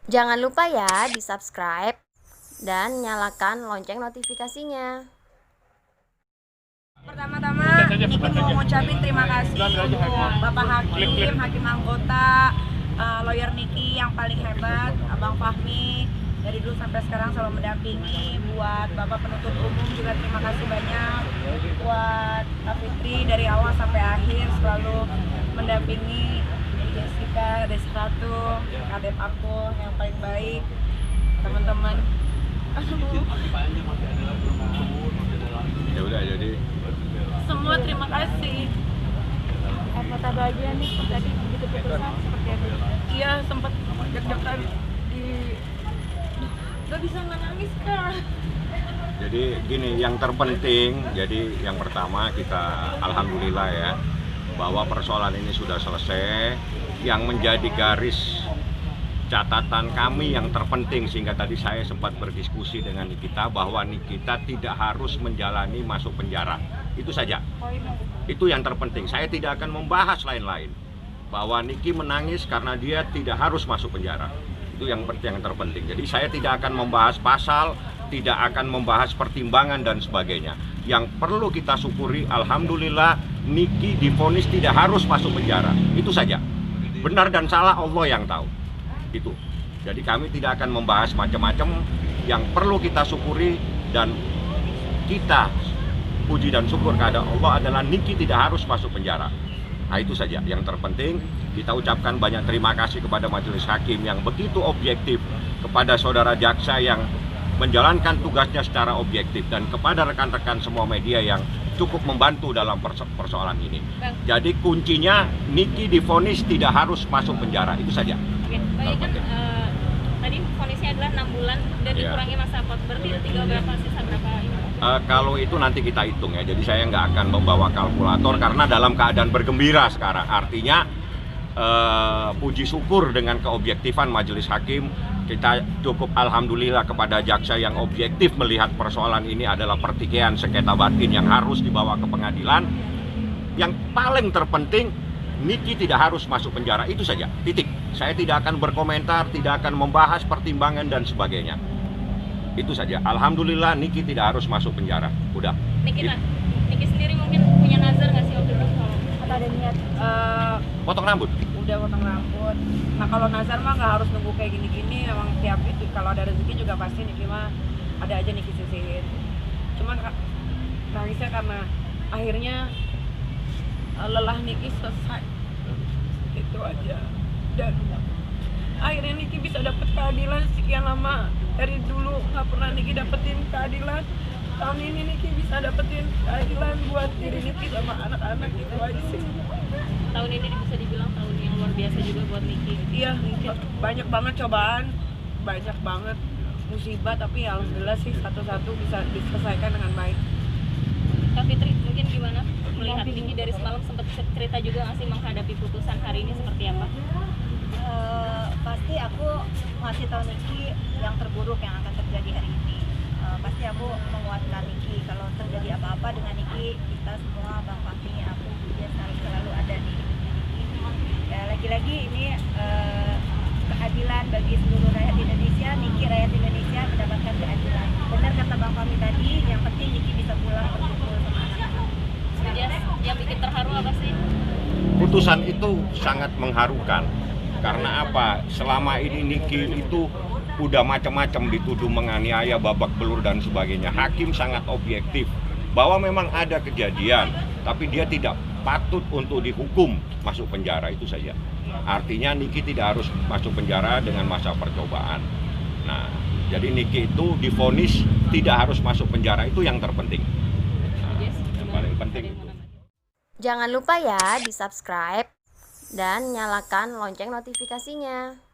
Jangan lupa ya di-subscribe dan nyalakan lonceng notifikasinya. Pertama-tama, Niki mau ngucapin terima kasih untuk Bapak Hakim anggota, lawyer Niki yang paling hebat, Abang Fahmi, dari dulu sampai sekarang selalu mendampingi. Buat Bapak penuntut umum juga terima kasih banyak. Buat Kak Fitri dari awal sampai akhir selalu mendampingi. Jessica, Desratu, Kadep aku yang paling baik, teman-teman. Ya udah, jadi Semua terima kasih. Kata bahagia nih tadi begitu putusan seperti apa? Iya, sempat deg-degan di nggak bisa menangis kan. jadi gini, yang terpenting, jadi yang pertama kita alhamdulillah ya bahwa persoalan ini sudah selesai. Yang menjadi garis catatan kami yang terpenting, sehingga tadi saya sempat berdiskusi dengan Nikita bahwa Nikita tidak harus menjalani masuk penjara. Itu saja. Itu yang terpenting. Saya tidak akan membahas lain-lain. Bahwa Niki menangis karena dia tidak harus masuk penjara. Itu yang terpenting. Jadi saya tidak akan membahas pasal, tidak akan membahas pertimbangan dan sebagainya. Yang perlu kita syukuri, alhamdulillah Niki divonis tidak harus masuk penjara. Itu saja. Benar dan salah Allah yang tahu. Itu. Jadi kami tidak akan membahas macam-macam. Yang perlu kita syukuri dan kita puji dan syukur kepada Allah adalah Niki tidak harus masuk penjara. Nah, itu saja yang terpenting. Kita ucapkan banyak terima kasih kepada majelis hakim yang begitu objektif, kepada saudara jaksa yang menjalankan tugasnya secara objektif, dan kepada rekan-rekan semua media yang cukup membantu dalam persoalan ini. Jadi kuncinya Niki divonis tidak harus masuk penjara. Itu saja. Oke, baik kan tadi vonisnya adalah 6 bulan dan dikurangi masa pot. Berarti tinggal berapa, sisa berapa ini? Kalau itu nanti kita hitung ya. Jadi saya nggak akan membawa kalkulator karena dalam keadaan bergembira sekarang. Artinya puji syukur dengan keobjektifan majelis hakim. Kita cukup alhamdulillah kepada jaksa yang objektif melihat persoalan ini adalah pertikaian sengketa batin yang harus dibawa ke pengadilan. Yang paling terpenting, Niki tidak harus masuk penjara. Itu saja, titik. Saya tidak akan berkomentar, tidak akan membahas pertimbangan dan sebagainya. Itu saja. Alhamdulillah Niki tidak harus masuk penjara. Udah. Niki sendiri mungkin punya nazar nggak sih waktu itu? Atau ada niat? Potong rambut. Udah potong rambut. Nah, kalau nazar mah nggak harus nunggu kayak gini-gini. Emang tiap itu kalau ada rezeki juga pasti Niki mah ada aja Niki sisihin. Cuman nangisnya karena akhirnya lelah Niki selesai. Itu aja. Dan akhirnya Niki bisa dapat keadilan sekian lama. Dari dulu nggak pernah Niki dapetin keadilan. Tahun ini Niki bisa dapetin keadilan buat diri Niki sama anak-anak. Itu aja sih. Tahun ini bisa dibilang tahun yang luar biasa juga buat Niki. Iya, banyak banget cobaan, banyak banget musibah, tapi ya alhamdulillah sih satu-satu bisa diselesaikan dengan baik. Kak Fitri, mungkin gimana melihat Niki dari semalam sempat cerita juga nggak sih menghadapi putusan hari ini seperti apa? Pasti aku ngasih tahu Niki yang terburuk yang akan terjadi hari ini. Pasti aku menguatkan Niki kalau terjadi apa-apa dengan Niki, kita semua, Bang Fahmi, aku dia selalu ada di Niki. Ya, lagi-lagi ini keadilan bagi seluruh rakyat Indonesia. Niki rakyat Indonesia mendapatkan keadilan. Benar kata Bang Fahmi tadi, yang penting Niki bisa pulang berkumpul sama anak-anak. Yang bikin terharu apa sih? Putusan itu sangat mengharukan. Karena apa? Selama ini Niki itu udah macam-macam dituduh menganiaya, babak belur dan sebagainya. Hakim sangat objektif bahwa memang ada kejadian, tapi dia tidak patut untuk dihukum masuk penjara. Itu saja. Artinya Niki tidak harus masuk penjara dengan masa percobaan. Nah, jadi Niki itu divonis tidak harus masuk penjara, itu yang terpenting. Nah, yang paling penting. Jangan lupa ya di-subscribe dan nyalakan lonceng notifikasinya.